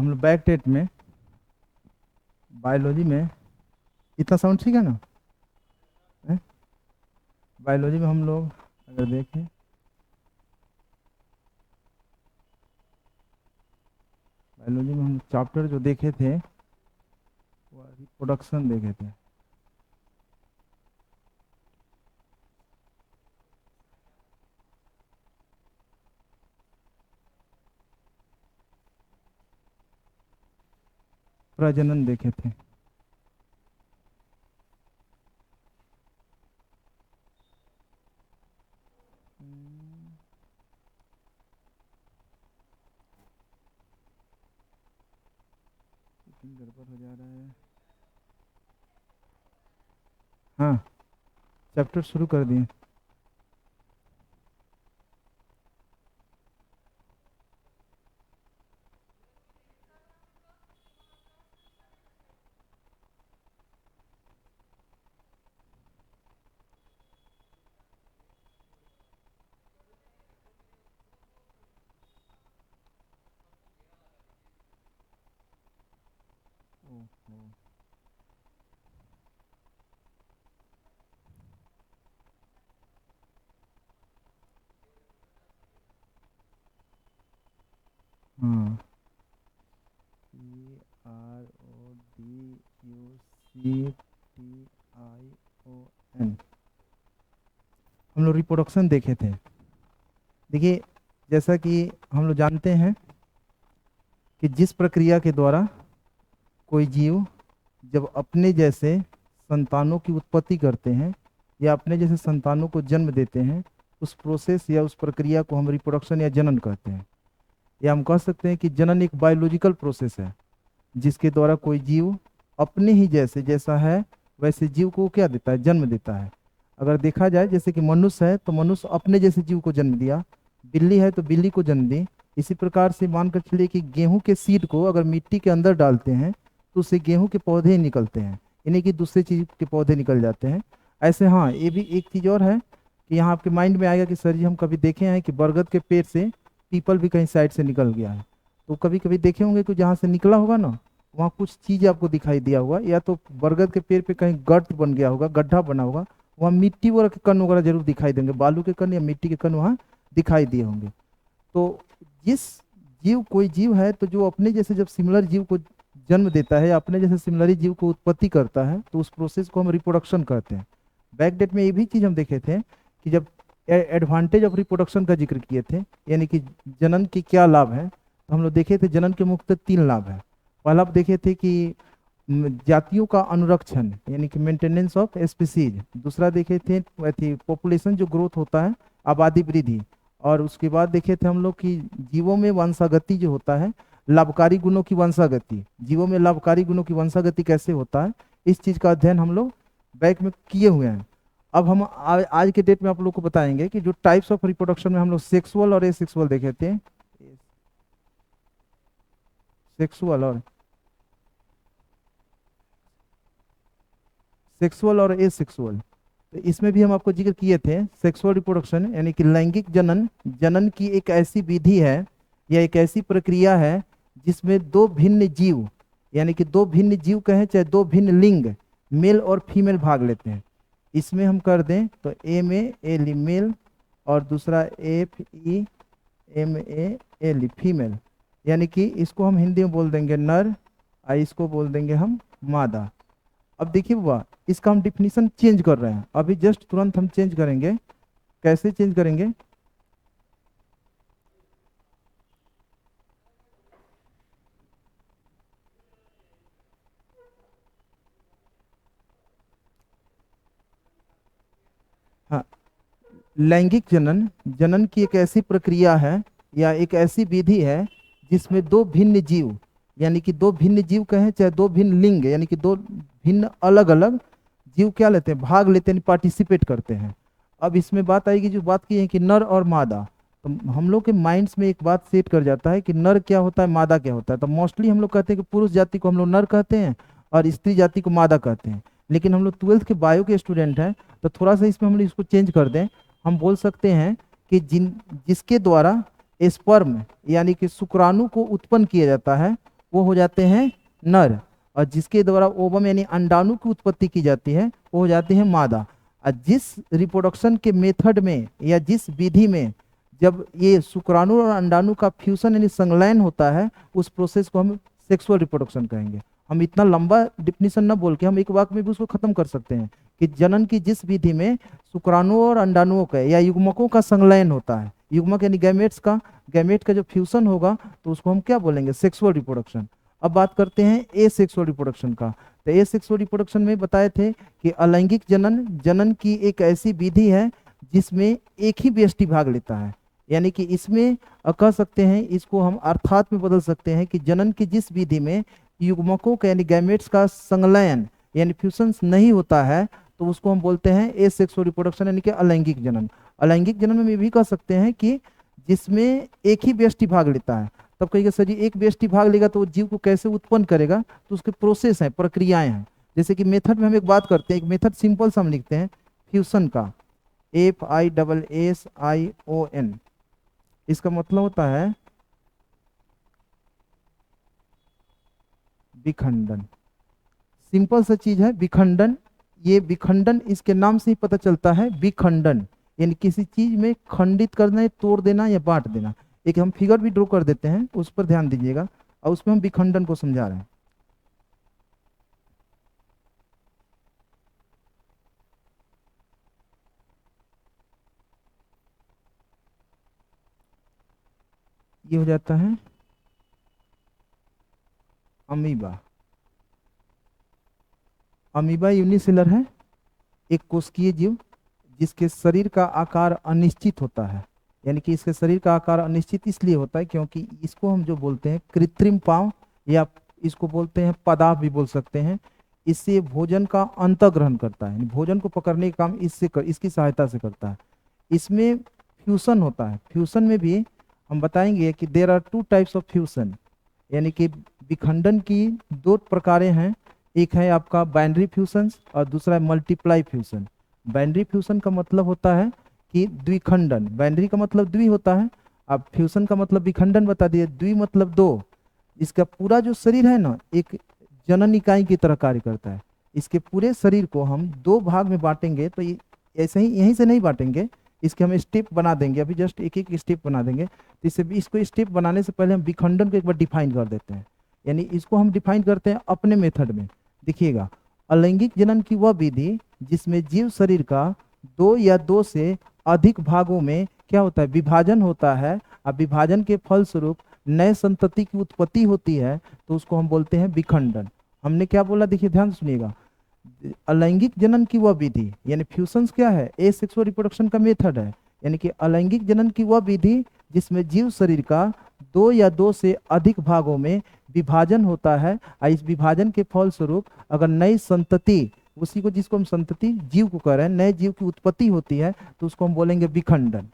हम लोग back date में बायोलॉजी में इतना साउंड ठीक है ना? बायोलॉजी में हम लोग अगर देखें, बायोलॉजी में हम चैप्टर जो देखे थे वो रिप्रोडक्शन देखे थे। प्रजनन देखे थे। गड़बड़ हो जा रहा है। हाँ, चैप्टर शुरू कर दिए। ओहो। हाँ, PRODUCTION हम लोग रिप्रोडक्शन देखे थे। देखिए, जैसा कि हम लोग जानते हैं कि जिस प्रक्रिया के द्वारा कोई जीव जब अपने जैसे संतानों की उत्पत्ति करते हैं या अपने जैसे संतानों को जन्म देते हैं, उस प्रोसेस या उस प्रक्रिया को हम रिप्रोडक्शन या जनन कहते हैं। या हम कह सकते हैं कि जनन एक बायोलॉजिकल प्रोसेस है जिसके द्वारा कोई जीव अपने ही जैसे जैसा है वैसे जीव को क्या देता है, जन्म देता है। अगर देखा जाए जैसे कि मनुष्य है तो मनुष्य अपने जैसे जीव को जन्म दिया, बिल्ली है तो बिल्ली को जन्म दी। इसी प्रकार से मानकर चलिए कि गेहूं के सीड को अगर मिट्टी के अंदर डालते हैं तो उससे गेहूं के पौधे निकलते हैं, यानी कि दूसरे चीज के पौधे निकल जाते हैं। ऐसे हाँ, ये भी एक चीज और है कि यहाँ आपके माइंड में आएगा कि सर जी हम कभी देखे हैं कि बरगद के पेड़ से पीपल भी कहीं साइड से निकल गया है। तो कभी कभी देखे होंगे कि जहाँ से निकला होगा ना वहाँ कुछ चीज आपको दिखाई दिया होगा, या तो बरगद के पेड़ पे कहीं गर्त बन गया होगा, गड्ढा बना होगा, वहाँ मिट्टी वगैरह के कण वगैरह जरूर दिखाई देंगे, बालू के कण या मिट्टी के कण वहाँ दिखाई दिए होंगे। तो जिस जीव कोई जीव है तो जो अपने जैसे जब सिमिलर जीव को जन्म देता है या अपने जैसे सिमिलर जीव को उत्पत्ति करता है तो उस प्रोसेस को हम रिप्रोडक्शन कहते हैं। बैक डेट में ये भी चीज हम देखे थे कि जब एडवांटेज ऑफ रिप्रोडक्शन का जिक्र किए थे, यानी कि जनन के क्या लाभ है, तो हम लोग देखे थे जनन के मुख्य 3 लाभ है। पहला आप देखे थे कि जातियों का अनुरक्षण यानी कि मेंटेनेंस ऑफ स्पीसीज। दूसरा देखे थे पॉपुलेशन जो ग्रोथ होता है, आबादी वृद्धि। और उसके बाद देखे थे हम लोग कि जीवों में वंशागति जो होता है, लाभकारी गुणों की वंशागति, जीवों में लाभकारी गुणों की वंशागति कैसे होता है, इस चीज का अध्ययन हम लोग बैक में किए हुए हैं। अब हम आज के डेट में आप लोग को बताएंगे कि जो टाइप्स ऑफ रिप्रोडक्शन में हम लोग सेक्सुअल और एसेक्सुअल देखे थे, सेक्सुअल और एसेक्सुअल, तो इसमें भी हम आपको जिक्र किए थे। सेक्सुअल रिप्रोडक्शन यानी कि लैंगिक जनन, जनन की एक ऐसी विधि है या एक ऐसी प्रक्रिया है जिसमें 2 भिन्न जीव, यानी कि 2 भिन्न जीव कहें चाहे 2 भिन्न लिंग, मेल और फीमेल भाग लेते हैं। इसमें हम कर दें तो MALE मेल और दूसरा FEMALE फीमेल, यानी कि इसको हम हिंदी में बोल देंगे नर और इसको बोल देंगे हम मादा। अब देखिए बाबा, इसका हम डिफिनीशन चेंज कर रहे हैं, अभी जस्ट तुरंत हम चेंज करेंगे। कैसे चेंज करेंगे? हाँ, लैंगिक जनन, जनन की एक ऐसी प्रक्रिया है या एक ऐसी विधि है जिसमें 2 भिन्न जीव, यानी कि 2 भिन्न जीव कहें चाहे 2 भिन्न लिंग, यानी कि 2 भिन्न अलग अलग जीव क्या लेते हैं, भाग लेते हैं, पार्टिसिपेट करते हैं। अब इसमें बात आएगी जो बात की है कि नर और मादा, तो हम लोग के माइंड्स में एक बात सेट कर जाता है कि नर क्या होता है, मादा क्या होता है। तो मोस्टली हम लोग कहते हैं कि पुरुष जाति को हम लोग नर कहते हैं और स्त्री जाति को मादा कहते हैं। लेकिन हम लोग 12th के बायो के स्टूडेंट हैं तो थोड़ा सा इसमें हम लोग इसको चेंज कर दें। हम बोल सकते हैं कि जिसके द्वारा स्पर्म यानी कि शुक्राणु को उत्पन्न किया जाता है वो हो जाते हैं नर, और जिसके द्वारा ओवम यानी अंडाणु की उत्पत्ति की जाती है वो हो जाती है मादा। और जिस रिप्रोडक्शन के मेथड में या जिस विधि में जब ये शुक्राणु और अंडाणु का फ्यूजन यानी संलयन होता है, उस प्रोसेस को हम सेक्सुअल रिप्रोडक्शन कहेंगे। हम इतना लंबा डिफिनीशन न बोल के हम एक वाक्य में भी उसको खत्म कर सकते हैं कि जनन की जिस विधि में शुक्राणुओं और अंडाणुओं का या युग्मकों का संलयन होता है, युग्मक यानी गैमेट्स का, गैमेट का जो फ्यूजन होगा तो उसको हम क्या बोलेंगे, सेक्सुअल रिप्रोडक्शन। अब बात करते हैं ए सेक्सुअल रिप्रोडक्शन का। तो ए सेक्सुअल रिप्रोडक्शन में बताए थे कि अलैंगिक जनन जनन की एक ऐसी विधि है जिसमें एक ही व्यष्टि भाग लेता है, यानी कि इसमें कह सकते हैं, इसको हम अर्थात में बदल सकते हैं कि जनन की जिस विधि में युग्मकों का यानी गैमेट्स का संलयन यानी फ्यूजन नहीं होता है तो उसको हम बोलते हैं ए सेक्सुअल रिप्रोडक्शन यानी कि अलैंगिक जनन। अलैंगिक जनन में भी कह सकते हैं कि जिसमें एक ही व्यष्टि भाग लेता है। तब कहिएगा सर जी एक व्यष्टि भाग लेगा तो वो जीव को कैसे उत्पन्न करेगा, तो उसके प्रोसेस हैं, प्रक्रियाएं हैं। जैसे कि मेथड में हम एक बात करते हैं, एक मेथड सिंपल सा हम लिखते हैं फ्यूजन का, FISSION। इसका मतलब होता है विखंडन। सिंपल सा चीज है विखंडन। ये विखंडन इसके नाम से ही पता चलता है, विखंडन यानी किसी चीज में खंडित करना, तोड़ देना या बांट देना। एक हम फिगर भी ड्रॉ कर देते हैं, उस पर ध्यान दीजिएगा, और उसमें हम विखंडन को समझा रहे हैं। ये हो जाता है अमीबा। अमीबा यूनिसेलर है, एक कोशिकीय जीव जिसके शरीर का आकार अनिश्चित होता है। यानी कि इसके शरीर का आकार अनिश्चित इसलिए होता है क्योंकि इसको हम जो बोलते हैं कृत्रिम पांव, या इसको बोलते हैं पदार्थ भी बोल सकते हैं, इससे भोजन का अंतर्ग्रहण करता है, भोजन को पकड़ने का काम इसकी सहायता से करता है। इसमें फ्यूजन होता है। फ्यूजन में भी हम बताएंगे कि there are 2 types of fusion, यानी कि विखंडन की 2 प्रकारें हैं। एक है आपका बाइनरी फ्यूजन और दूसरा है मल्टीप्लाई फ्यूजन। बाइनरी फ्यूजन का मतलब होता है कि द्विखंडन, बाइनरी का मतलब द्वि होता है, अब फ्यूजन का मतलब विखंडन बता दिए। द्वि मतलब 2। इसका पूरा जो शरीर है ना एक जनन इकाई की तरह कार्य करता है। इसके पूरे शरीर को हम 2 भाग में बांटेंगे तो ऐसे ही यहीं से नहीं बांटेंगे, इसके हम स्टेप बना देंगे। अभी जस्ट एक एक स्टेप बना देंगे। तो इससे इसको स्टेप बनाने से पहले हम विखंडन को एक बार डिफाइन कर देते हैं, यानी इसको हम डिफाइन करते हैं अपने मेथड में। देखिएगा, अलैंगिक जनन की वह विधि जिसमें जीव शरीर का 2 या 2 से अधिक भागों में क्या होता है, विभाजन होता है, और विभाजन के फलस्वरूप नए संतति की उत्पत्ति होती है, तो उसको हम बोलते हैं विखंडन। हमने क्या बोला, देखिए ध्यान सुनिएगा, अलैंगिक जनन की वह विधि यानी फ्यूजन्स क्या है, एसेक्सुअल रिप्रोडक्शन का मेथड है। यानी कि अलैंगिक जनन की वह विधि जिसमें जीव शरीर का 2 या 2 से अधिक भागों में विभाजन होता है, और इस विभाजन के फलस्वरूप अगर नई संतति, उसी को जिसको हम संतति जीव को कह रहे हैं, नए जीव की उत्पत्ति होती है, तो उसको हम बोलेंगे विखंडन।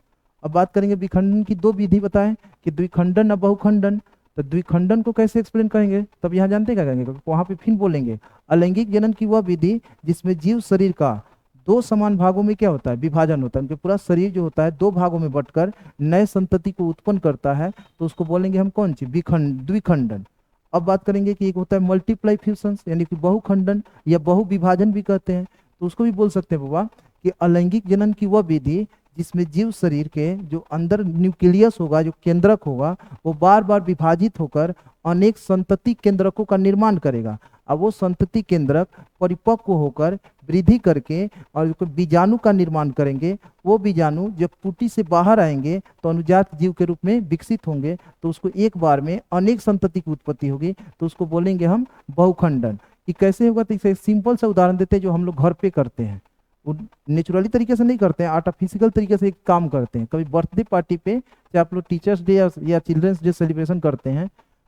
अब बात करेंगे विखंडन की 2 विधि बताएं कि द्विखंडन और बहुखंडन। तो द्विखंडन को कैसे एक्सप्लेन करेंगे, तब यहाँ जानते क्या करेंगे, वहां पे फिर बोलेंगे अलैंगिक जनन की वह विधि जिसमें जीव शरीर का 2 समान भागों में क्या होता है, विभाजन होता है, उनके पूरा शरीर जो होता है 2 भागों में बंटकर नए संतति को उत्पन्न करता है, तो उसको बोलेंगे हम कौन सी, द्विखंडन। अब बात करेंगे कि एक होता है मल्टीप्लाई फ्यूजन यानी कि बहुखंडन या बहु विभाजन भी कहते हैं, तो उसको भी बोल सकते हैं बाबा कि अलैंगिक जनन की वह विधि जिसमें जीव शरीर के जो अंदर न्यूक्लियस होगा, जो केंद्रक होगा, वो बार बार विभाजित होकर अनेक संतति केंद्रकों का निर्माण करेगा। अब वो संतति केंद्रक परिपक्व होकर वृद्धि करके और बीजाणु का निर्माण करेंगे। वो बीजाणु जब पुटी से बाहर आएंगे तो अनुजात जीव के रूप में विकसित होंगे, तो उसको एक बार में अनेक संतति की उत्पत्ति होगी, तो उसको बोलेंगे हम बहुखंडन। कि कैसे होगा, तो इसे सिंपल सा उदाहरण देते हैं जो हम लोग घर पे करते हैं। वो नेचुरली तरीके से नहीं करते हैं, आर्टिफिशियल तरीके से एक काम करते हैं। कभी बर्थडे पार्टी पे चाहे आप लोग टीचर्स डे या चिल्ड्रंस डे सेलिब्रेशन करते हैं,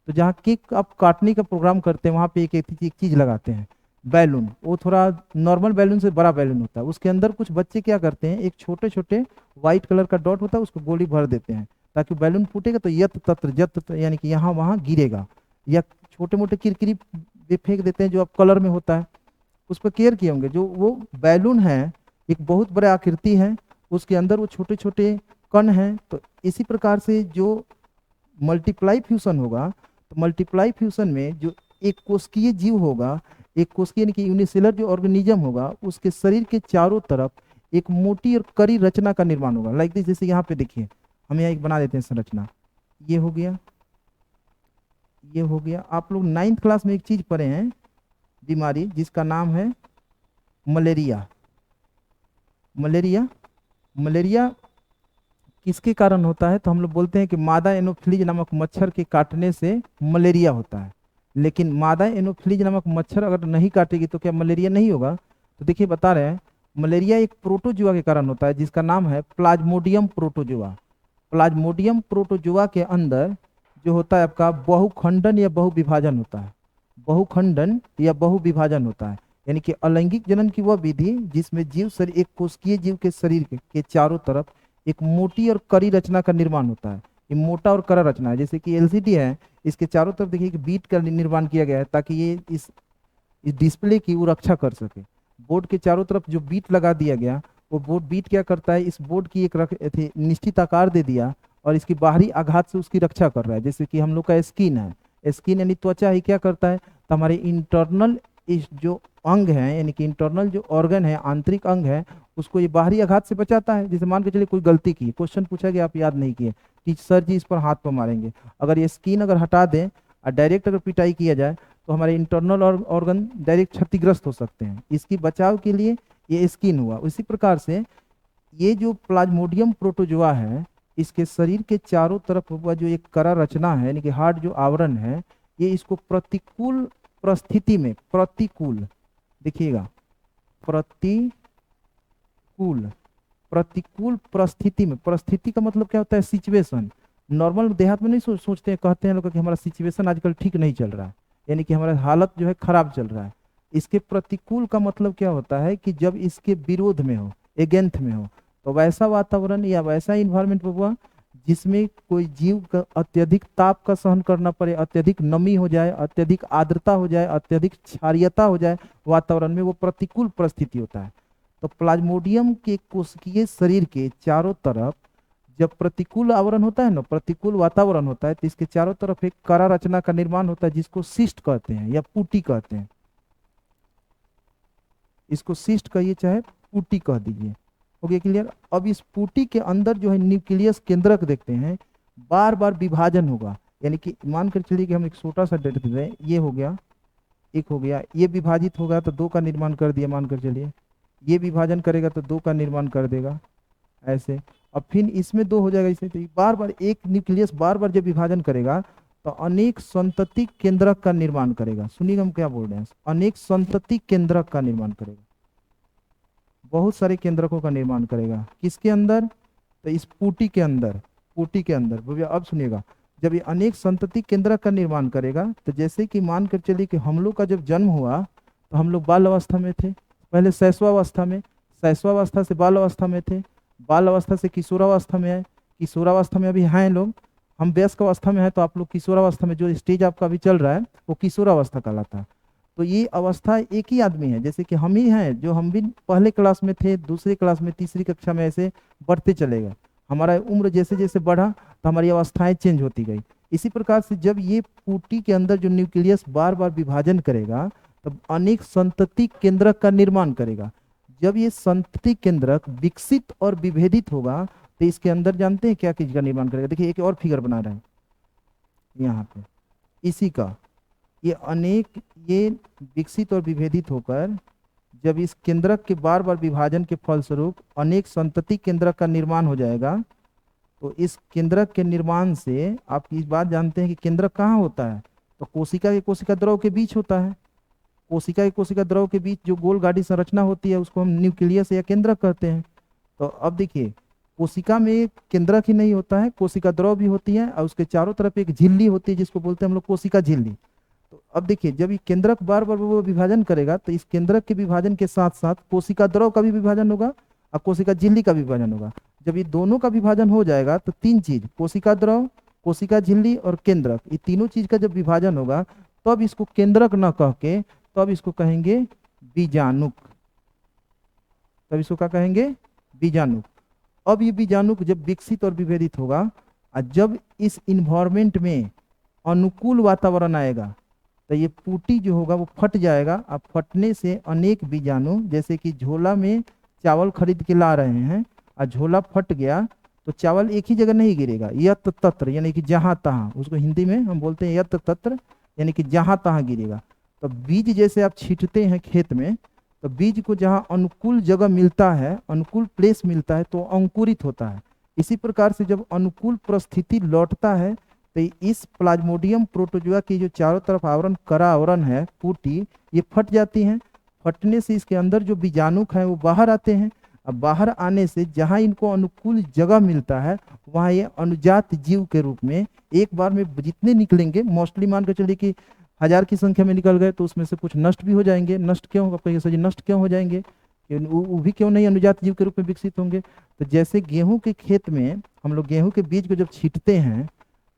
तो जहाँ केक आप काटने का प्रोग्राम करते हैं वहाँ पे एक चीज लगाते हैं, बैलून। वो थोड़ा नॉर्मल बैलून से बड़ा बैलून होता है, उसके अंदर कुछ बच्चे क्या करते हैं, एक छोटे छोटे व्हाइट कलर का डॉट होता है, उसको गोली भर देते हैं ताकि बैलून फूटेगा तो यत तत्र जत तत्र यानी कि यहाँ वहाँ गिरेगा। या छोटे मोटे किरकिरी फेंक देते हैं जो अब कलर में होता है, उस पर केयर किए होंगे। जो वो बैलून है एक बहुत बड़ा आकृति है, उसके अंदर वो छोटे छोटे कण हैं। तो इसी प्रकार से जो मल्टीप्लाई फ्यूजन होगा, तो मल्टीप्लाई फ्यूजन में जो एक कोशिकीय जीव होगा, एक कोशिकीय यानी कि यूनिसेलर जो ऑर्गेनिज्म होगा, उसके शरीर के चारों तरफ एक मोटी और कड़ी रचना का निर्माण होगा। लाइक दिस, जैसे यहाँ पे देखिए, हम यहाँ एक बना देते हैं संरचना। ये हो गया, ये हो गया। आप लोग 9th क्लास में एक चीज पढ़े हैं, बीमारी जिसका नाम है मलेरिया। मलेरिया, मलेरिया किसके कारण होता है? तो हम लोग बोलते हैं कि मादा एनोफ्िलीज नामक मच्छर के काटने से मलेरिया होता है। लेकिन मादा एनोफ्िलीज नामक मच्छर अगर नहीं काटेगी तो क्या मलेरिया नहीं होगा? तो देखिए बता रहे हैं, मलेरिया एक प्रोटोजुआ के कारण होता है जिसका नाम है प्लाज्मोडियम प्रोटोजुआ। प्लाज्मोडियम प्रोटोजुआ के अंदर जो होता है आपका बहुखंडन या बहुविभाजन होता है। बहुखंडन या बहुविभाजन होता है, यानी कि अलैंगिक जनन की वह विधि जिसमें जीव शरीर, एक कोशिकीय जीव के शरीर के चारों तरफ एक मोटी और कड़ी रचना का निर्माण होता है। ये मोटा और कड़ा रचना है। जैसे कि एलसीडी है, इसके चारों तरफ देखिए कि बीट का निर्माण किया गया है ताकि ये इस डिस्प्ले की वो रक्षा कर सके। बोर्ड के चारों तरफ जो बीट लगा दिया गया, वो बोर्ड बीट क्या करता है, इस बोर्ड की एक निश्चित आकार दे दिया और इसकी बाहरी आघात से उसकी रक्षा कर रहा है। जैसे कि हम लोग का स्किन है, स्किन यानी त्वचा ही क्या करता है, तो हमारे इंटरनल इस जो अंग है, यानी कि इंटरनल जो ऑर्गन है, आंतरिक अंग है, उसको ये बाहरी आघात से बचाता है। जैसे मान के चलिए कोई गलती की, क्वेश्चन पूछा गया, आप याद नहीं किए, टीचर जी इस पर हाथ पर मारेंगे। अगर ये स्किन अगर हटा दें और डायरेक्ट अगर पिटाई किया जाए तो हमारे इंटरनल ऑर्गन डायरेक्ट क्षतिग्रस्त हो सकते हैं। इसकी बचाव के लिए ये स्किन हुआ। उसी प्रकार से ये जो प्लाज्मोडियम प्रोटोजुआ है, इसके शरीर के चारों तरफ हुआ जो एक कड़ा रचना है, यानी कि हार्ड जो आवरण है, ये इसको प्रतिकूल परिस्थिति में, प्रतिकूल देखिएगा, प्रतिकूल, प्रतिकूल परिस्थिति में, परिस्थिति का मतलब क्या होता है, सिचुएशन। नॉर्मल देहात में नहीं सोचते हैं, कहते हैं लोग कि हमारा सिचुएशन आजकल ठीक नहीं चल रहा है, यानी कि हमारा हालत जो है खराब चल रहा है। इसके प्रतिकूल का मतलब क्या होता है कि जब इसके विरोध में हो, एगेंस्ट में हो, तो वैसा वातावरण या वैसा इन्वायरमेंट हुआ जिसमें कोई जीव का अत्यधिक ताप का सहन करना पड़े, अत्यधिक नमी हो जाए, अत्यधिक आर्द्रता हो जाए, अत्यधिक क्षारीयता हो जाए वातावरण में, वो प्रतिकूल परिस्थिति होता है। तो प्लाज्मोडियम के कोशिकीय शरीर के चारों तरफ जब प्रतिकूल आवरण होता है ना, प्रतिकूल वातावरण होता है, तो इसके चारों तरफ एक कड़ा रचना का निर्माण होता है जिसको सिस्ट कहते हैं या पुटी कहते हैं। इसको सिस्ट कहिए चाहे पुटी कह दीजिए। हो गया क्लियर? अब इस पुटी के अंदर जो है न्यूक्लियस केंद्रक देखते हैं, बार बार विभाजन होगा। यानी कि मान कर चलिए कि हम एक छोटा सा डेट दे दें, ये हो गया, एक हो गया, ये विभाजित होगा तो 2 का निर्माण कर दिया, मान कर चलिए, ये विभाजन करेगा तो 2 का निर्माण कर देगा, ऐसे। अब फिर इसमें 2 हो जाएगा, इसमें। तो बार बार एक न्यूक्लियस बार बार जब विभाजन करेगा तो अनेक संतति केंद्रक का निर्माण करेगा। सुनिए हम क्या बोल रहे हैं, अनेक संतति केंद्रक का निर्माण करेगा, बहुत सारे केंद्रकों का निर्माण करेगा। किसके अंदर? तो इस पुटी के अंदर, पुटी के अंदर। भैया अब सुनिएगा, जब ये अनेक संतति केंद्रक का निर्माण करेगा तो जैसे कि मान कर चलिए कि हम लोग का जब जन्म हुआ तो हम लोग बाल अवस्था में थे, पहले शैशवावस्था में, शैशवावस्था से बाल अवस्था में थे, बाल अवस्था से किशोरावस्था में आए, किशोरावस्था में अभी हैं लोग, हम वयस्क अवस्था में हैं, तो आप लोग किशोरावस्था में, जो स्टेज आपका अभी चल रहा है वो किशोरावस्था कहलाता है। तो ये अवस्था एक ही आदमी है, जैसे कि हम ही हैं, जो हम भी पहले क्लास में थे, दूसरी क्लास में, तीसरी कक्षा में, ऐसे बढ़ते चलेगा। हमारा उम्र जैसे जैसे बढ़ा तो हमारी अवस्थाएं चेंज होती गई। इसी प्रकार से जब ये पुटी के अंदर जो न्यूक्लियस बार बार विभाजन करेगा तब अनेक संतति केंद्रक का निर्माण करेगा। जब ये संतति केंद्रक विकसित और विभेदित होगा तो इसके अंदर जानते हैं क्या चीज का निर्माण करेगा? देखिए एक और फिगर बना रहे हैं यहाँ पे, इसी का, ये अनेक, ये विकसित और विभेदित होकर जब इस केंद्रक के बार बार विभाजन के फलस्वरूप अनेक संतति केंद्रक का निर्माण हो जाएगा, तो इस केंद्रक के निर्माण से आप इस बात जानते हैं कि केंद्रक कहाँ होता है? तो कोशिका के कोशिका द्रव के बीच होता है। कोशिका के कोशिका द्रव के बीच जो गोल गाढ़ी संरचना होती है उसको हम न्यूक्लियस या केंद्रक कहते हैं। तो अब देखिए, कोशिका में केंद्रक ही नहीं होता है, कोशिका द्रव भी होती है और उसके चारों तरफ एक झिल्ली होती है जिसको बोलते हैं हम लोग कोशिका झिल्ली। तो अब देखिए, जब ये केंद्रक बार बार वो विभाजन करेगा तो इस केंद्रक के विभाजन के साथ साथ कोशिका द्रव का भी विभाजन होगा और कोशिका झिल्ली का भी विभाजन होगा। जब ये दोनों का विभाजन हो जाएगा तो 3 चीज, कोशिका द्रव, कोशिका झिल्ली और केंद्रक, ये तीनों चीज का जब विभाजन होगा तब इसको केंद्रक न कह के तब इसको कहेंगे बीजाणुक। तब इसको क्या कहेंगे? बीजाणुक। अब ये बीजाणुक जब विकसित और विभेदित होगा और जब इस इन्वायरमेंट में अनुकूल वातावरण आएगा तो ये पूटी जो होगा वो फट जाएगा। अब फटने से अनेक बीजाणु, जैसे कि झोला में चावल खरीद के ला रहे हैं और झोला फट गया तो चावल एक ही जगह नहीं गिरेगा, यत्र तत्र यानी कि जहां तहां, उसको हिंदी में हम बोलते हैं यत्र तत्र यानी कि जहां तहां गिरेगा। तो बीज जैसे आप छींटते हैं खेत में, तो बीज को जहां अनुकूल जगह मिलता है, अनुकूल प्लेस मिलता है तो अंकुरित होता है। इसी प्रकार से जब अनुकूल परिस्थिति लौटता है तो इस प्लाज्मोडियम प्रोटोजुआ की जो चारों तरफ आवरण करा आवरण है पूटी, ये फट जाती हैं। फटने से इसके अंदर जो बीजाणुक हैं वो बाहर आते हैं। अब बाहर आने से जहां इनको अनुकूल जगह मिलता है वहां ये अनुजात जीव के रूप में एक बार में जितने निकलेंगे, मोस्टली मान कर चलिए कि 1000 की संख्या में निकल गए तो उसमें से कुछ नष्ट भी हो जाएंगे। नष्ट क्यों, आप कहिए सर जी नष्ट क्यों हो जाएंगे, वो भी क्यों नहीं अनुजात जीव के रूप में विकसित होंगे। तो जैसे गेहूं के खेत में हम लोग गेहूं के बीज को जब छींटते हैं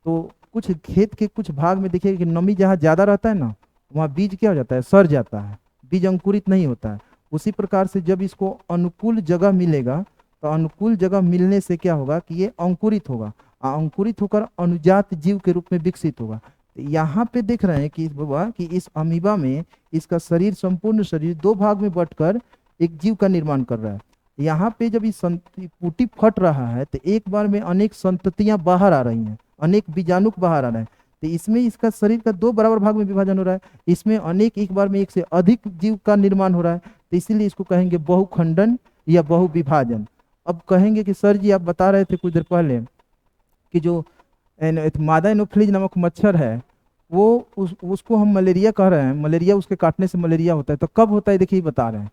तो कुछ खेत के कुछ भाग में देखिए कि नमी जहाँ ज्यादा रहता है ना, वहाँ बीज क्या हो जाता है, सड़ जाता है, बीज अंकुरित नहीं होता है। उसी प्रकार से जब इसको अनुकूल जगह मिलेगा तो अनुकूल जगह मिलने से क्या होगा कि ये अंकुरित होगा, अंकुरित होकर अनुजात जीव के रूप में विकसित होगा। तो यहाँ पे देख रहे हैं कि बाबा कि इस अमीबा में इसका शरीर, संपूर्ण शरीर 2 भाग में बंटकर एक जीव का निर्माण कर रहा है। यहाँ पे जब इस पूटी फट रहा है तो एक बार में अनेक संततियां बाहर आ रही हैं, अनेक बीजाणु बाहर आ रहे हैं। तो इसमें इसका शरीर का 2 बराबर भाग में विभाजन हो रहा है, इसमें अनेक एक बार में एक से अधिक जीव का निर्माण हो रहा है। तो इसीलिए इसको कहेंगे बहुखंडन या बहुविभाजन। अब कहेंगे कि सर जी आप बता रहे थे कुछ देर पहले कि जो मादा एनोफ्लीज नामक मच्छर है वो उसको हम मलेरिया कह रहे हैं, मलेरिया उसके काटने से मलेरिया होता है। तो कब होता है देखिए बता रहे हैं।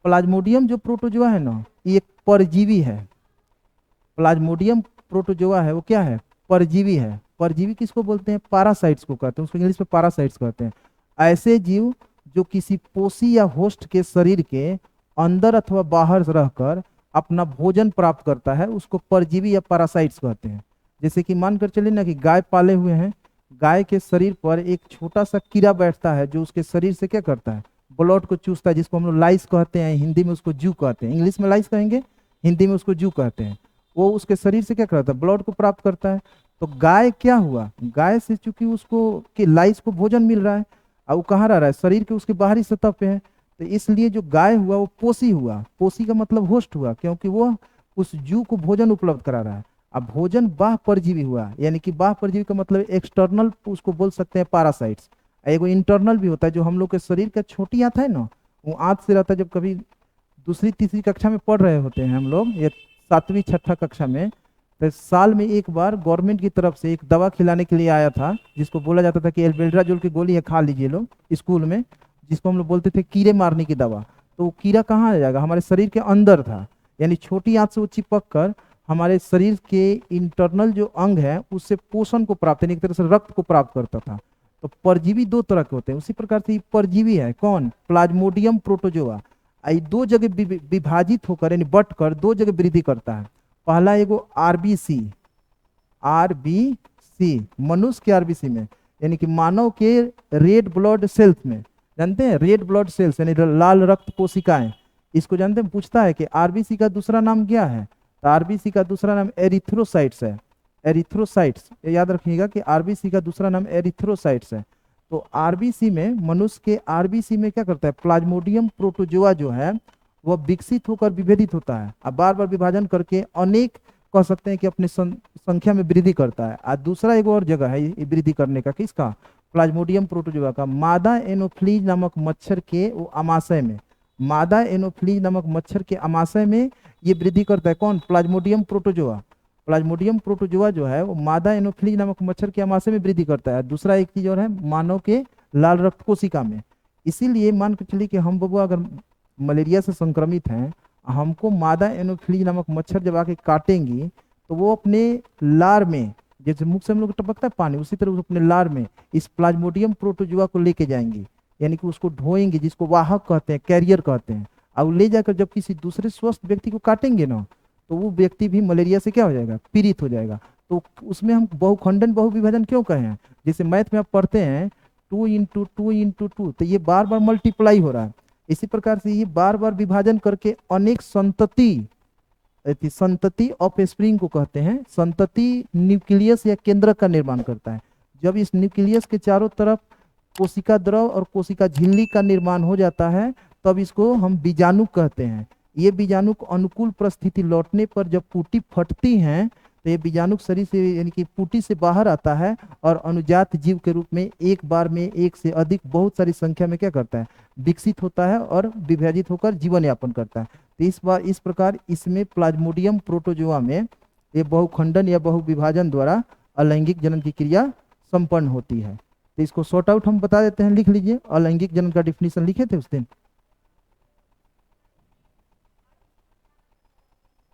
प्लाज्मोडियम जो प्रोटोजोआ है ना, ये एक परजीवी है। प्लाज्मोडियम प्रोटोजोआ है वो क्या है, परजीवी है। परजीवी किसको बोलते हैं, पैरासाइट्स को कहते हैं, उसको इंग्लिश में पैरासाइट्स कहते हैं। ऐसे जीव जो किसी पोषी या होस्ट के शरीर के अंदर अथवा बाहर रहकर अपना भोजन प्राप्त करता है उसको परजीवी या पैरासाइट्स कहते हैं। जैसे कि मानकर चलिए ना कि गाय पाले हुए हैं, गाय के शरीर पर एक छोटा सा कीड़ा बैठता है जो उसके शरीर से क्या करता है, ब्लड को चूसता है, जिसको हम लोग लाइस कहते हैं, हिंदी में उसको जू कहते हैं, इंग्लिश में लाइस कहेंगे, हिंदी में उसको जू कहते हैं। वो उसके शरीर से क्या करता है, ब्लड को प्राप्त करता है। तो गाय क्या हुआ, गाय से चूंकि उसको कि लाइस को भोजन मिल रहा है और वो कहाँ रह रहा है, शरीर के उसके बाहरी सतह पे है, तो इसलिए जो गाय हुआ वो पोषी हुआ। पोषी का मतलब होस्ट हुआ, क्योंकि वो उस जू को भोजन उपलब्ध करा रहा है। अब भोजन बाह्य परजीवी हुआ, यानी कि बाह्य परजीवी का मतलब एक्सटर्नल, उसको बोल सकते हैं पैरासाइट्स। एगो इंटरनल भी होता है, जो हम लोग के शरीर का छोटी आंत है ना, वो आंत से रहता है। जब कभी दूसरी तीसरी कक्षा में पढ़ रहे होते हैं हम लोग, या 7वीं 6ठा कक्षा में, तो साल में एक बार गवर्नमेंट की तरफ से एक दवा खिलाने के लिए आया था, जिसको बोला जाता था कि एल्बेंडाजोल की गोली है, खा लीजिए लोग स्कूल में, जिसको हम लोग बोलते थे कीड़े मारने की दवा। तो वो कीड़ा कहाँ आ जाएगा, हमारे शरीर के अंदर था, यानी छोटी आंत से वो चिपक कर हमारे शरीर के इंटरनल जो अंग है उससे पोषण को प्राप्त, यानी एक तरह से रक्त को प्राप्त करता था। तो परजीवी 2 तरह के होते हैं, उसी प्रकार से ये परजीवी है कौन, प्लाज्मोडियम प्रोटोजोआ। आई 2 जगह विभाजित होकर यानी बट कर 2 जगह वृद्धि करता है। पहला एगो आरबीसी, आरबीसी मनुष्य के आरबीसी में, यानी कि मानव के रेड ब्लड सेल्स में, जानते हैं रेड ब्लड सेल्स यानी लाल रक्त कोशिकाएं, इसको जानते हैं। पूछता है कि आरबीसी का दूसरा नाम क्या है, तो आरबीसी का दूसरा नाम एरिथ्रोसाइट्स है। एरिथ्रोसाइट्स याद रखिएगा कि आरबीसी का दूसरा नाम एरिथ्रोसाइट्स है। तो आरबीसी में, मनुष्य के आरबीसी में क्या करता है, प्लाज्मोडियम प्रोटोजोआ जो है वह विकसित होकर विभेदित होता है, अब बार बार विभाजन करके अनेक कह सकते हैं कि अपने संख्या में वृद्धि करता है। और दूसरा एक और जगह है ये वृद्धि करने का, किसका, प्लाज्मोडियम प्रोटोजोआ का, मादा एनोफ्लीज नामक मच्छर के वो आमाशय में, मादा एनोफ्लीज नामक मच्छर के आमाशय में ये वृद्धि करता है। कौन, प्लाज्मोडियम प्रोटोजोआ। प्लाज्मोडियम प्रोटोजोआ जो है वो मादा एनोफ्लीज नामक मच्छर के आमाशय में वृद्धि करता है। दूसरा एक चीज और है, मानव के लाल रक्त कोशिका में। इसीलिए मान के चलिए कि हम बबुआ अगर मलेरिया से संक्रमित हैं, हमको मादा एनोफ्लीज नामक मच्छर जब आके काटेंगी तो वो अपने लार में, जैसे मुख से हम लोग टपकता है पानी, उसी तरह अपने लार में इस प्लाज्मोडियम प्रोटोजोआ को लेके जाएंगी, यानी कि उसको ढोएंगे, जिसको वाहक कहते हैं, कैरियर कहते हैं। अब ले जाकर जब किसी दूसरे स्वस्थ व्यक्ति को काटेंगे ना, तो वो व्यक्ति भी मलेरिया से क्या हो जाएगा, पीड़ित हो जाएगा। तो उसमें हम बहुखंडन बहुविभाजन क्यों कहे हैं, जैसे मैथ में आप पढ़ते हैं 2 × 2 × 2, तो ये बार बार मल्टीप्लाई हो रहा है। इसी प्रकार से ये बार बार विभाजन करके अनेक संतति, संतति ऑफ स्प्रिंग को कहते हैं, संतति न्यूक्लियस या केंद्रक का निर्माण करता है। जब इस न्यूक्लियस के चारों तरफ कोशिका द्रव और कोशिका झिल्ली का निर्माण हो जाता है, तब इसको हम बीजाणु कहते हैं। ये बीजाणु को अनुकूल परिस्थिति लौटने पर जब पुटी फटती है, तो ये बीजाणु शरीर से यानी कि पुटी से बाहर आता है और अनुजात जीव के रूप में एक बार में एक से अधिक बहुत सारी संख्या में क्या करता है, विकसित होता है और विभाजित होकर जीवन यापन करता है। तो इस प्रकार इसमें प्लाज्मोडियम प्रोटोजोआ में ये बहुखंडन या बहुविभाजन द्वारा अलैंगिक जनन की क्रिया संपन्न होती है। तो इसको शॉर्ट आउट हम बता देते हैं, लिख लीजिए। अलैंगिक जनन का डिफिनीशन लिखे थे उस दिन।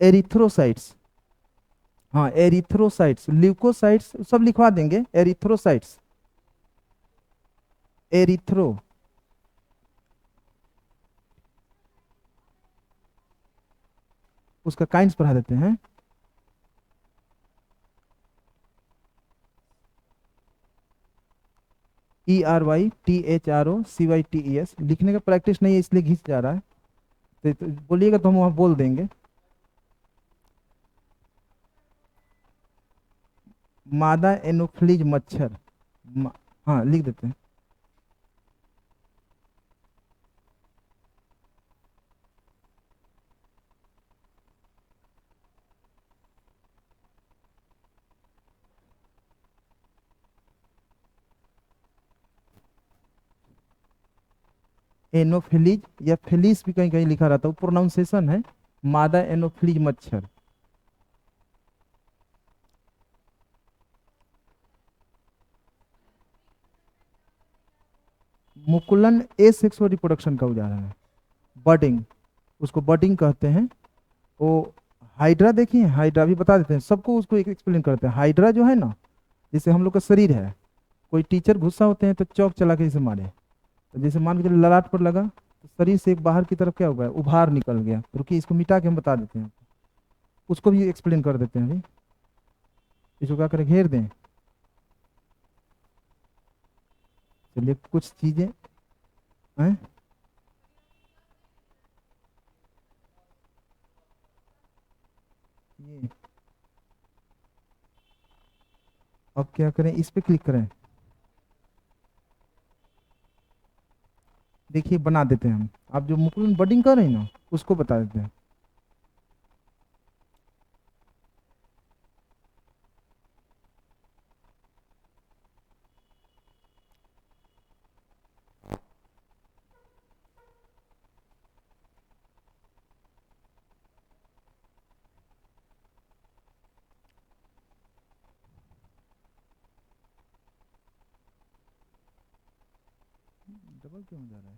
एरिथ्रोसाइट्स, हाँ एरिथ्रोसाइट्स, ल्यूकोसाइट्स सब लिखवा देंगे। एरिथ्रोसाइट्स, एरिथ्रो, उसका काइंड्स पढ़ा देते हैं। ERYTHROCYTES लिखने का प्रैक्टिस नहीं है इसलिए घिस जा रहा है, तो बोलिएगा तो हम वहां बोल देंगे। मादा एनोफ्लीज मच्छर, हाँ लिख देते हैं। एनोफिलीज या फिलीस भी कहीं कहीं लिखा रहता है, वो प्रोनाउंसिएशन है। मादा एनोफ्लीज मच्छर। मुकुलन एसेक्सुअल रिप्रोडक्शन का उदाहरण है। बर्डिंग, उसको बर्डिंग कहते हैं। वो हाइड्रा देखिए, हाइड्रा भी बता देते हैं सबको, उसको एक एक्सप्लेन करते हैं। हाइड्रा जो है ना, जैसे हम लोग का शरीर है, कोई टीचर गुस्सा होते हैं तो चौक चला के जैसे मारे, तो जैसे मान के चलिए ललाट पर लगा, तो शरीर से एक बाहर की तरफ क्या हो गया, उभार निकल गया। तो रुकिए इसको मिटा के हम बता देते हैं, उसको भी एक्सप्लेन कर देते हैं। अभी इसको क्या करें, घेर दें। चलिए कुछ चीजें हैं, ये अब क्या करें, इस पे क्लिक करें। देखिए बना देते हैं हम। आप जो मुकुलन बर्डिंग कर रहे हैं ना, उसको बता देते हैं। डबल क्यों हो जा रहा है?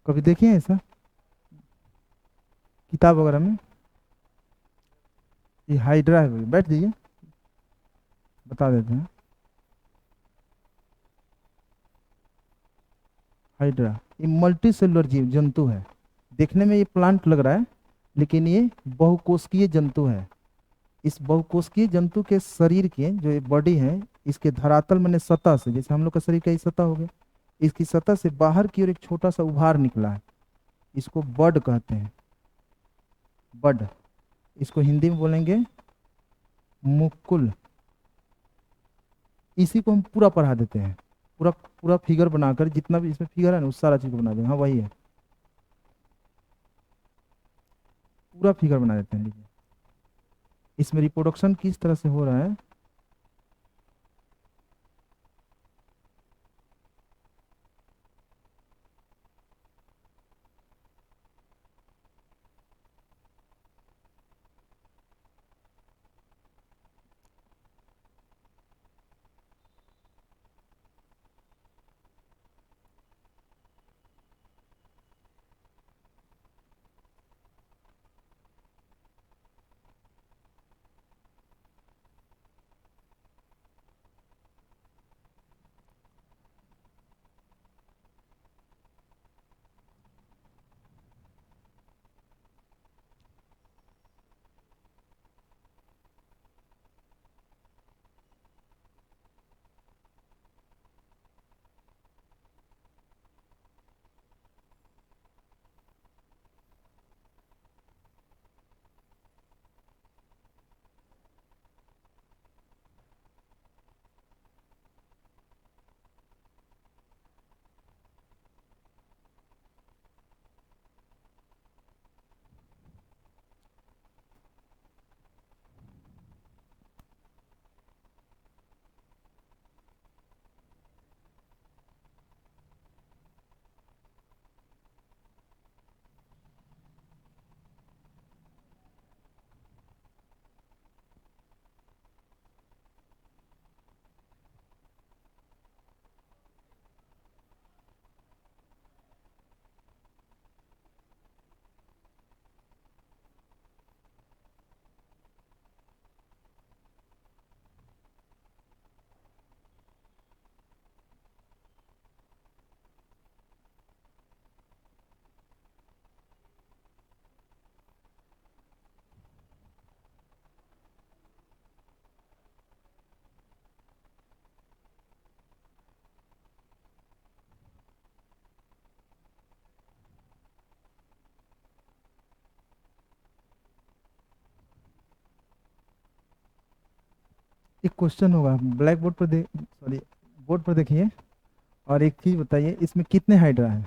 कभी देखिए ऐसा किताब वगैरह में? ये हाइड्रा है भाई, बैठ जाइए बता देते हैं। हाइड्रा ये मल्टी सेलुलर जीव जंतु है। देखने में ये प्लांट लग रहा है, लेकिन ये बहुकोशिकीय जंतु है। इस बहुकोशिकीय जंतु के शरीर के जो ये बॉडी है, इसके धरातल माने सतह से, जैसे हम लोग का शरीर का ही सतह हो गया, इसकी सतह से बाहर की ओर एक छोटा सा उभार निकला है। इसको बड कहते हैं, बड। इसको हिंदी में बोलेंगे मुकुल। इसी को हम पूरा पढ़ा देते हैं, पूरा पूरा फिगर बनाकर, जितना भी इसमें फिगर है ना, उस सारा चीज को बना देंगे। हाँ वही है, पूरा फिगर बना देते हैं। लीजिए इसमें रिप्रोडक्शन किस तरह से हो रहा है। एक क्वेश्चन होगा ब्लैक बोर्ड पर सॉरी बोर्ड पर देखिए, और एक चीज बताइए, इसमें कितने हाइड्रा है?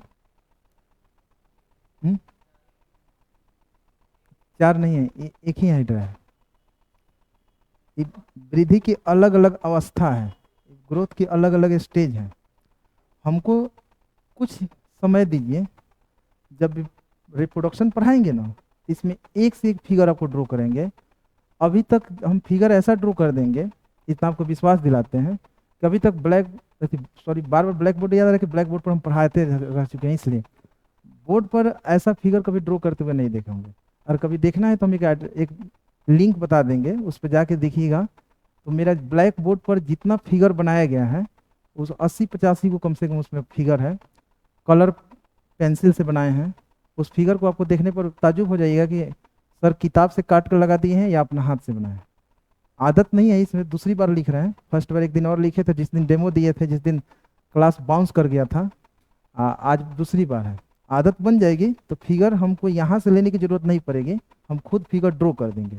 हम्म? 4 नहीं है, एक ही हाइड्रा है। ये वृद्धि की अलग अलग अवस्था है, ग्रोथ की अलग अलग स्टेज है। हमको कुछ समय दीजिए, जब रिप्रोडक्शन पढ़ाएंगे ना, इसमें एक से एक फिगर आपको ड्रॉ करेंगे। अभी तक हम फिगर ऐसा ड्रॉ कर देंगे, इतना आपको विश्वास दिलाते हैं कि अभी तक ब्लैक सॉरी बार बार ब्लैक बोर्ड याद रहे कि ब्लैक बोर्ड पर हम पढ़ाते रह चुके हैं, इसलिए बोर्ड पर ऐसा फिगर कभी ड्रॉ करते हुए नहीं देखे होंगे। और कभी देखना है तो हम एक लिंक बता देंगे, उस पर जाके देखिएगा। तो मेरा ब्लैक बोर्ड पर जितना फिगर बनाया गया है, उस 80-85 को कम से कम उसमें फिगर है, कलर पेंसिल से बनाए हैं। उस फिगर को आपको देखने पर ताजुब हो जाइएगा कि सर किताब से काट कर लगा दिए हैं या अपना हाथ से बनाए। आदत नहीं है, इसमें दूसरी बार लिख रहे हैं। फर्स्ट बार एक दिन और लिखे थे, जिस दिन डेमो दिए थे, जिस दिन क्लास बाउंस कर गया था। आज दूसरी बार है। आदत बन जाएगी तो फिगर हमको यहाँ से लेने की जरूरत नहीं पड़ेगी, हम खुद फिगर ड्रॉ कर देंगे।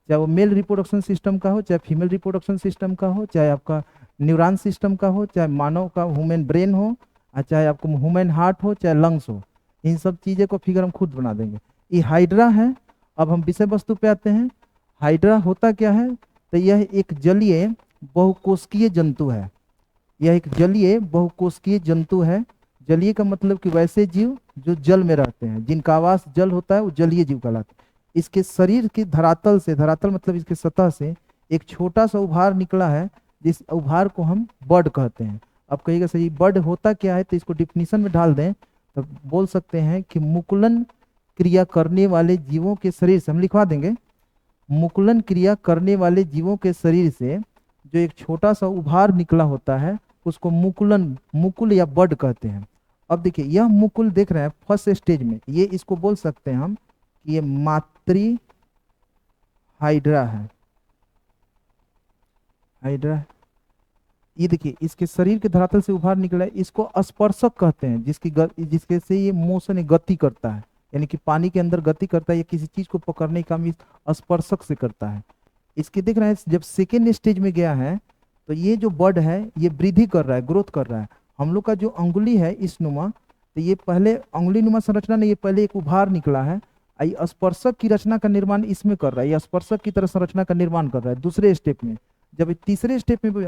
चाहे वो मेल रिप्रोडक्शन सिस्टम का हो, चाहे फीमेल रिप्रोडक्शन सिस्टम का हो, चाहे आपका न्यूरॉन सिस्टम का हो, चाहे मानव का ह्यूमन ब्रेन हो, और चाहे आपको ह्यूमन हार्ट हो, चाहे लंग्स हो, इन सब चीज़ों को फिगर हम खुद बना देंगे। ये हाइड्रा है। अब हम विषय वस्तु पे आते हैं। हाइड्रा होता क्या है? तो यह एक जलीय बहुकोशिकीय जंतु है। यह एक जलीय बहुकोशिकीय जंतु है। जलीय का मतलब कि वैसे जीव जो जल में रहते हैं, जिनका आवास जल होता है, वो जलीय जीव कहलाते हैं। इसके शरीर की धरातल से, धरातल मतलब इसके सतह से एक छोटा सा उभार निकला है, जिस उभार को हम बड कहते हैं। अब कहिएगा सही बड होता क्या है, तो इसको डिफिनीशन में डाल दें तो बोल सकते हैं कि मुकुलन क्रिया करने वाले जीवों के शरीर से, हम लिखवा देंगे, मुकुलन क्रिया करने वाले जीवों के शरीर से जो एक छोटा सा उभार निकला होता है, उसको मुकुलन, मुकुल या बड कहते हैं। अब देखिए यह मुकुल देख रहे हैं फर्स्ट स्टेज में, ये इसको बोल सकते हैं हम कि ये मातृ हाइड्रा है। हाइड्रा, ये देखिए इसके शरीर के धरातल से उभार निकला है, इसको स्पर्शक कहते हैं, जिसके से ये मोशन गति करता है, यानी कि पानी के अंदर गति करता है या किसी चीज को पकड़ने का काम इस स्पर्शक से करता है। इसके देख रहे हैं जब सेकेंड स्टेज में गया है, तो ये जो बर्ड है ये वृद्धि कर रहा है, ग्रोथ कर रहा है। हम लोग का जो अंगुली है इस नुमा, तो ये पहले अंगुली नुमा संरचना नहीं, ये पहले एक उभार निकला है। ये स्पर्शक की रचना का निर्माण इसमें कर रहा है, ये स्पर्शक की तरह संरचना का निर्माण कर रहा है दूसरे स्टेप में। जब ये तीसरे स्टेप में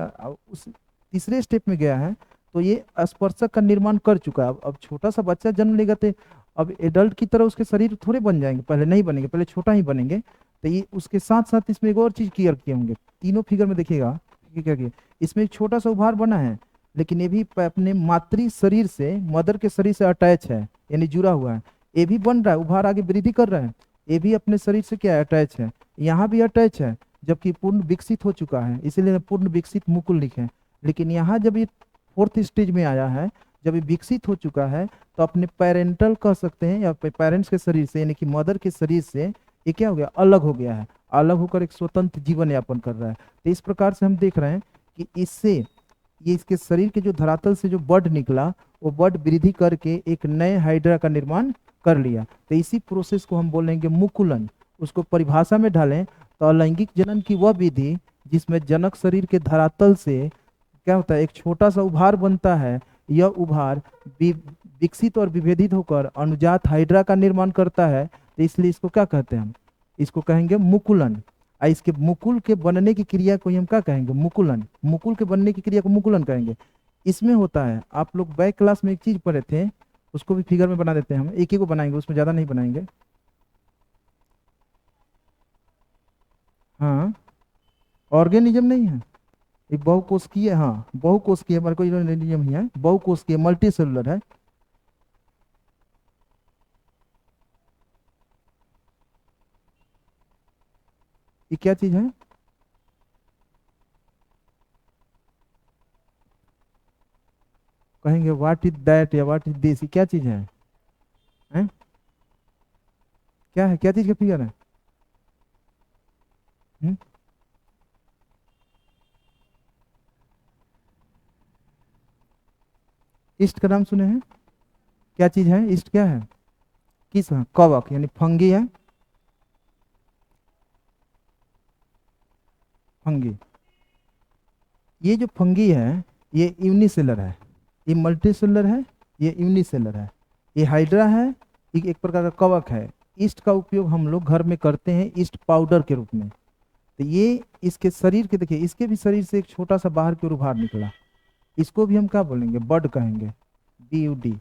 उस तीसरे स्टेप में गया है, तो ये स्पर्शक का निर्माण कर चुका है। अब छोटा सा बच्चा जन्म लेगा तो अब एडल्ट की तरह उसके शरीर थोड़े बन जाएंगे, पहले नहीं बनेंगे, पहले छोटा ही बनेंगे। तो ये उसके साथ साथ इसमें एक और चीज क्लियर किए होंगे, तीनों फिगर में देखिएगा क्या किया, इसमें एक छोटा सा उभार बना है, लेकिन ये भी अपने मातृ शरीर से, मदर के शरीर से अटैच है, यानी जुड़ा हुआ है। ये भी बन रहा है, उभार आगे वृद्धि कर रहा है, ये भी अपने शरीर से क्या है, अटैच है। यहाँ भी अटैच है, जबकि पूर्ण विकसित हो चुका है, इसीलिए पूर्ण विकसित मुकुल लिखे। लेकिन यहाँ जब ये फोर्थ स्टेज में आया है, जब ये विकसित हो चुका है, तो अपने पेरेंटल कह सकते हैं, या पेरेंट्स के शरीर से, यानी कि मदर के शरीर से ये क्या हो गया, अलग हो गया है। अलग होकर एक स्वतंत्र जीवन यापन कर रहा है। तो इस प्रकार से हम देख रहे हैं कि इससे ये इसके शरीर के जो धरातल से जो बड निकला, वो बड वृद्धि करके एक नए हाइड्रा का निर्माण कर लिया। तो इसी प्रोसेस को हम बोलेंगे मुकुलन। उसको परिभाषा में डालें तो अलैंगिक जनन की वह विधि जिसमें जनक शरीर के धरातल से क्या होता है, एक छोटा सा उभार बनता है। यह उभार विकसित और विभेदित होकर अनुजात हाइड्रा का निर्माण करता है। तो इसलिए इसको क्या कहते हैं, हम इसको कहेंगे मुकुलन। इसके मुकुल के बनने की क्रिया को हम क्या कहेंगे, मुकुलन। मुकुल के बनने की क्रिया को मुकुलन कहेंगे। इसमें होता है, आप लोग बैक क्लास में एक चीज पढ़े थे, उसको भी फिगर में बना देते हैं, हम एक ही को बनाएंगे, उसमें ज्यादा नहीं बनाएंगे। हाँ, ऑर्गेनिज्म नहीं है, एक बहुकोशिकीय, हाँ बहुकोशिकीय, हमारे कोई ऑर्गेनिज्म ही है, बहुकोशिकीय मल्टी सेलुलर है। ये क्या चीज है, कहेंगे व्हाट इज दैट या व्हाट इज दिस, क्या चीज है? क्या है, क्या चीज का फिगर है? हम्म? ईस्ट का नाम सुने हैं? क्या चीज है ईस्ट, क्या है, किस है? कवक यानी फंगी है, फंगी। ये जो फंगी है ये यूनिसेलर है, ये मल्टीसेलर है, ये यूनिसेलर है। ये हाइड्रा है, एक प्रकार का कवक है। ईस्ट का उपयोग हम लोग घर में करते हैं ईस्ट पाउडर के रूप में। तो ये इसके शरीर के, देखिए इसके भी शरीर से एक छोटा सा बाहर की ओर उभार निकला, इसको भी हम क्या बोलेंगे, बड कहेंगे, BUD।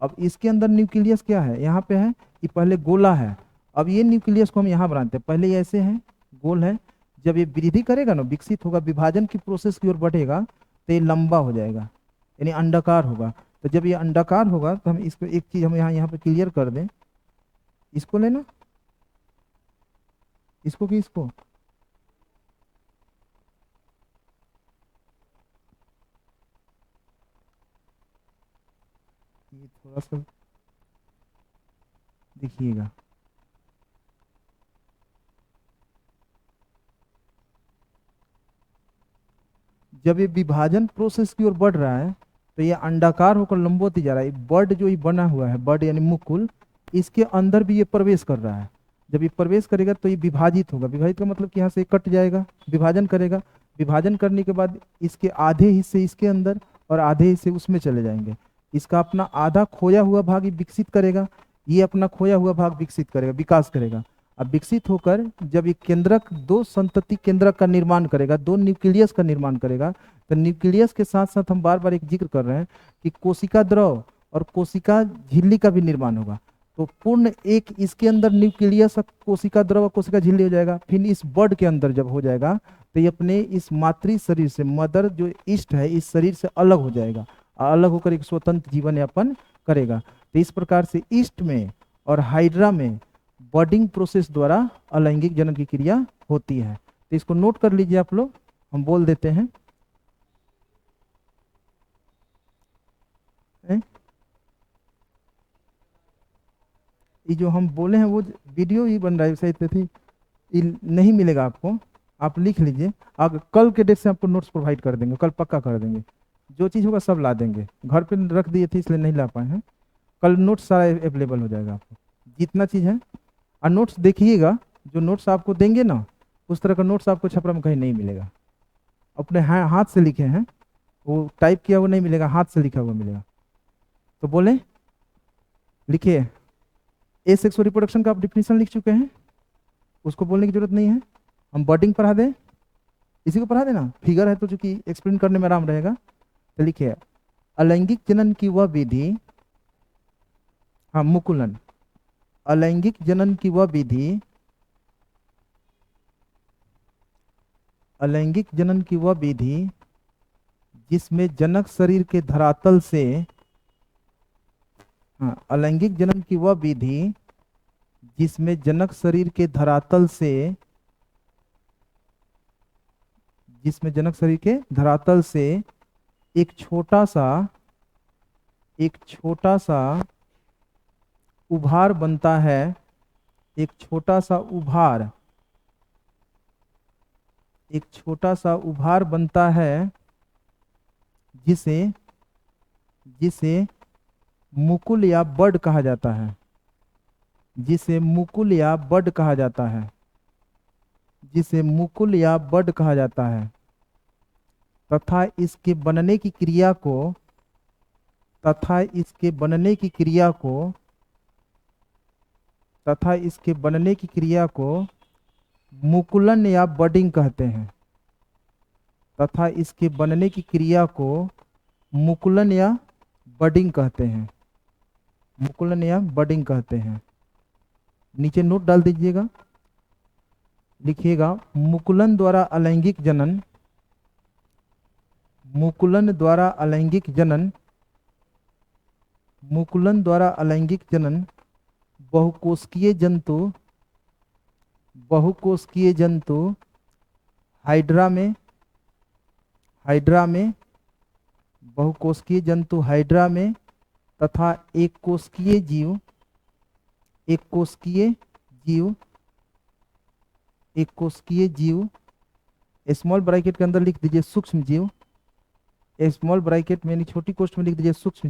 अब इसके अंदर न्यूक्लियस क्या है, यहाँ पे है, ये पहले गोला है। अब ये न्यूक्लियस को हम यहाँ बनाते हैं, पहले ये ऐसे है, गोल है। जब ये वृद्धि करेगा ना, विकसित होगा, विभाजन की प्रोसेस की ओर बढ़ेगा, तो ये लंबा हो जाएगा, यानी अंडाकार होगा। तो जब ये अंडाकार होगा तो हम इसको एक चीज हम यहाँ पे क्लियर कर दें, इसको लेना, इसको कि इसको, ये थोड़ा सा देखिएगा, जब ये विभाजन प्रोसेस की ओर बढ़ रहा है तो ये अंडाकार होकर लंबवत ही जा रहा है। बर्ड जो ये बना हुआ है, बर्ड यानी मुकुल, इसके अंदर भी ये प्रवेश कर रहा है। जब ये प्रवेश करेगा तो ये विभाजित होगा, विभाजित का मतलब कि यहाँ से कट जाएगा, विभाजन करेगा। विभाजन करने के बाद इसके आधे हिस्से इसके अंदर और आधे हिस्से उसमें चले जाएंगे। इसका अपना आधा खोया हुआ भाग ये विकसित करेगा, ये अपना खोया हुआ भाग विकसित करेगा, विकास करेगा। अब विकसित होकर जब ये केंद्रक, दो संतति केंद्रक का निर्माण करेगा, दो न्यूक्लियस का निर्माण करेगा, तो न्यूक्लियस के साथ साथ हम बार बार एक जिक्र कर रहे हैं कि कोशिका द्रव और कोशिका झिल्ली का भी निर्माण होगा। तो पूर्ण एक इसके अंदर न्यूक्लियस, कोशिका द्रव, कोशिका झिल्ली हो जाएगा। फिर इस बर्ड के अंदर जब हो जाएगा तो ये अपने इस मातृ शरीर से, मदर जो ईस्ट है, इस शरीर से अलग हो जाएगा, अलग होकर एक स्वतंत्र जीवन यापन करेगा। तो इस प्रकार से ईस्ट में और हाइड्रा में बर्डिंग प्रोसेस द्वारा अलैंगिक जनन की क्रिया होती है। तो इसको नोट कर लीजिए आप लोग, हम बोल देते हैं। ये जो हम बोले हैं वो वीडियो ही बन रहा है सही थी, ये नहीं मिलेगा आपको, आप लिख लीजिए। आगे कल के डेट से आपको नोट्स प्रोवाइड कर देंगे, कल पक्का कर देंगे, जो चीज़ होगा सब ला देंगे। घर पे रख दिए थे इसलिए नहीं ला पाए हैं, कल नोट्स सारा अवेलेबल हो जाएगा आपको, जितना चीज़ है। और नोट्स देखिएगा, जो नोट्स आपको देंगे ना, उस तरह का नोट्स आपको छपरा में कहीं नहीं मिलेगा। अपने हाथ से लिखे हैं, वो टाइप किया हुआ नहीं मिलेगा, हाथ से लिखा हुआ मिलेगा। तो बोले, लिखिए, एसेक्सुअल रिप्रोडक्शन का आप डिफिनीशन लिख चुके हैं, उसको बोलने की जरूरत नहीं है। हम बर्डिंग पढ़ा दें, इसी को पढ़ा देना, फिगर है तो चूंकि एक्सप्लेन करने में आराम रहेगा। तो लिखिए, अलैंगिक जनन की वह विधि, हाँ मुकुलन, अलैंगिक जनन की वह विधि, अलैंगिक जनन की वह विधि जिसमें जनक शरीर के धरातल से, हाँ, अलैंगिक जनन की वह विधि जिसमें जनक शरीर के धरातल से, जिसमें जनक शरीर के धरातल से एक छोटा सा उभार बनता है, एक छोटा सा उभार बनता है, जिसे मुकुल या बड कहा जाता है, जिसे मुकुल या बड कहा जाता है, जिसे मुकुल या बड कहा जाता है। तथा इसके बनने की क्रिया को, तथा इसके बनने की क्रिया को मुकुलन या बडिंग कहते हैं। तथा इसके बनने की क्रिया को मुकुलन या बडिंग कहते हैं, मुकुलन या बडिंग कहते हैं। नीचे नोट डाल दीजिएगा, लिखिएगा, मुकुलन द्वारा अलैंगिक जनन, मुकुलन द्वारा अलैंगिक जनन, मुकुलन द्वारा अलैंगिक जनन बहुकोशिकीय जंतु हाइड्रा में बहुकोशिकीय जंतु हाइड्रा में तथा एक कोशिकीय जीव, स्मॉल ब्रैकेट के अंदर लिख दीजिए सूक्ष्म जीव, स्मॉल ब्रैकेट में छोटी कोष्ठ में लिख दीजिए सूक्ष्म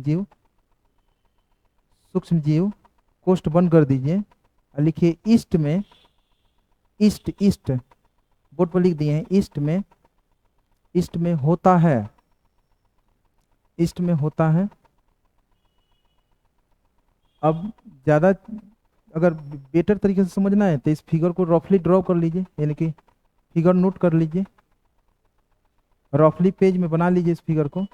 जीव, कोष्ठ बंद कर दीजिए और लिखिए ईस्ट में, ईस्ट बोर्ड पर लिख दिए हैं, ईस्ट में ईस्ट में होता है, ईस्ट में होता है। अब ज़्यादा अगर बेटर तरीके से समझना है तो इस फिगर को रफली ड्रॉ कर लीजिए, यानी कि फिगर नोट कर लीजिए, रफली पेज में बना लीजिए इस फिगर को।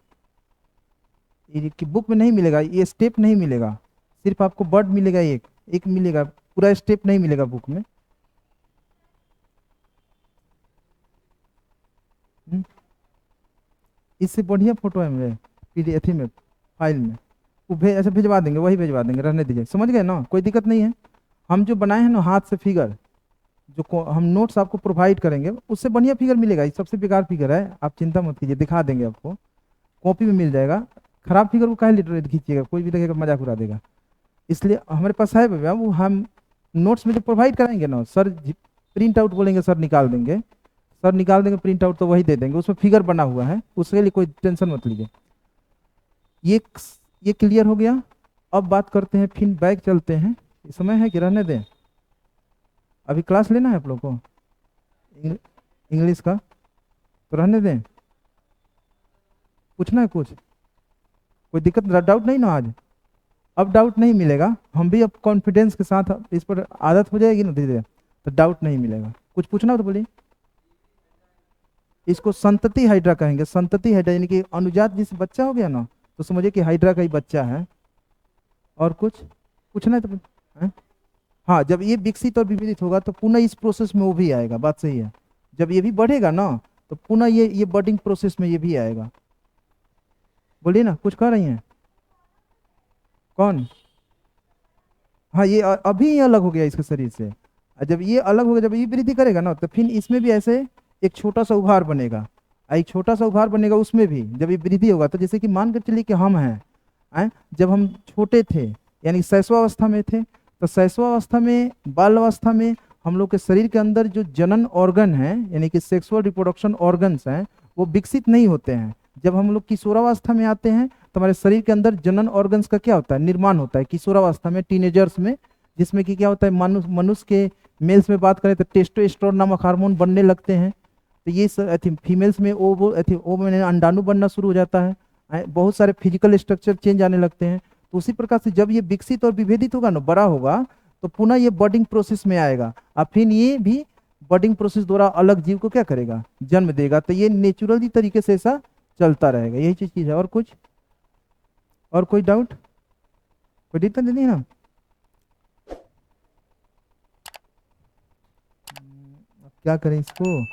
ये कि बुक में नहीं मिलेगा, ये स्टेप नहीं मिलेगा, सिर्फ आपको वर्ड मिलेगा, एक एक मिलेगा, पूरा स्टेप नहीं मिलेगा बुक में। हम्म, इससे बढ़िया फोटो है मेरे पीडीएफ में, फाइल में, वो ऐसे भिजवा देंगे, वही भिजवा देंगे, रहने दीजिए, समझ गए ना, कोई दिक्कत नहीं है। हम जो बनाए हैं ना हाथ से फिगर, हम नोट्स आपको प्रोवाइड करेंगे, उससे बढ़िया फिगर मिलेगा, ये सबसे बेकार फिगर है, आप चिंता मत कीजिए, दिखा देंगे आपको, कॉपी में मिल जाएगा। खराब फिगर को काहे लिटरेट खींचिएगा, कोई भी देखेगा मजाक उड़ा देगा। इसलिए हमारे पास है भैया, वो हम नोट्स में जो प्रोवाइड कराएंगे ना सर, प्रिंट आउट बोलेंगे सर निकाल देंगे, सर निकाल देंगे प्रिंट आउट, तो वही दे देंगे, उसमें फिगर बना हुआ है, उसके लिए कोई टेंशन मत लीजिए। ये ये क्लियर हो गया। अब बात करते हैं, फिर बैक चलते हैं, समय है कि रहने दें, अभी क्लास लेना है आप लोग को इंग्लिश का, तो रहने दें, पूछना है कुछ, कोई दिक्कत डाउट नहीं ना आज? अब डाउट नहीं मिलेगा, हम भी अब कॉन्फिडेंस के साथ इस पर आदत हो जाएगी ना धीरे धीरे, तो डाउट नहीं मिलेगा। कुछ पूछना हो तो बोलिए। इसको संतति हाइड्रा कहेंगे, संतति हाइड्रा, यानी कि अनुजात जिस बच्चा हो गया ना, तो समझिए कि हाइड्रा का ही बच्चा है। और कुछ पूछना है तो है? हाँ, जब ये विकसित और विभेदित होगा तो पुनः इस प्रोसेस में वो भी आएगा, बात सही है। जब ये भी बढ़ेगा ना तो पुनः ये बडिंग प्रोसेस में ये भी आएगा। बोलिए ना, कुछ कह रही हैं? कौन? हाँ, ये अभी ये अलग हो गया इसके शरीर से, और जब ये अलग होगा, जब ये वृद्धि करेगा ना, तो फिर इसमें भी ऐसे एक छोटा सा उभार बनेगा, एक छोटा सा उभार बनेगा उसमें भी, जब ये वृद्धि होगा, तो जैसे कि मान कर चलिए कि हम हैं, जब हम छोटे थे, यानी शैशवावस्था में थे, तो शैशवावस्था में, बाल अवस्था में हम लोग के शरीर के अंदर जो जनन ऑर्गन है, यानी कि सेक्सुअल रिप्रोडक्शन ऑर्गन्स हैं, वो विकसित नहीं होते हैं। जब हम लोग किशोरावस्था में आते हैं तो हमारे शरीर के अंदर जनन ऑर्गन्स का क्या होता है, निर्माण होता है किशोरावस्था में, टीनेजर्स में, जिसमें कि क्या होता है, मनुष्य के मेल्स में बात करें तो टेस्टोस्टेरोन नामक हार्मोन बनने लगते हैं, तो ये फीमेल्स में ओ में अंडाणु बनना शुरू हो जाता है, बहुत सारे फिजिकल स्ट्रक्चर चेंज आने लगते हैं। तो उसी प्रकार से जब ये विकसित और विभेदित होगा ना, बड़ा होगा, तो पुनः ये बर्डिंग प्रोसेस में आएगा, और फिर ये भी बर्डिंग प्रोसेस द्वारा अलग जीव को क्या करेगा, जन्म देगा। तो ये नेचुरली तरीके से ऐसा चलता रहेगा, यही चीज है। और कुछ, और कोई डाउट, कोई दिक्कत नहीं है ना? अब क्या करें इसको?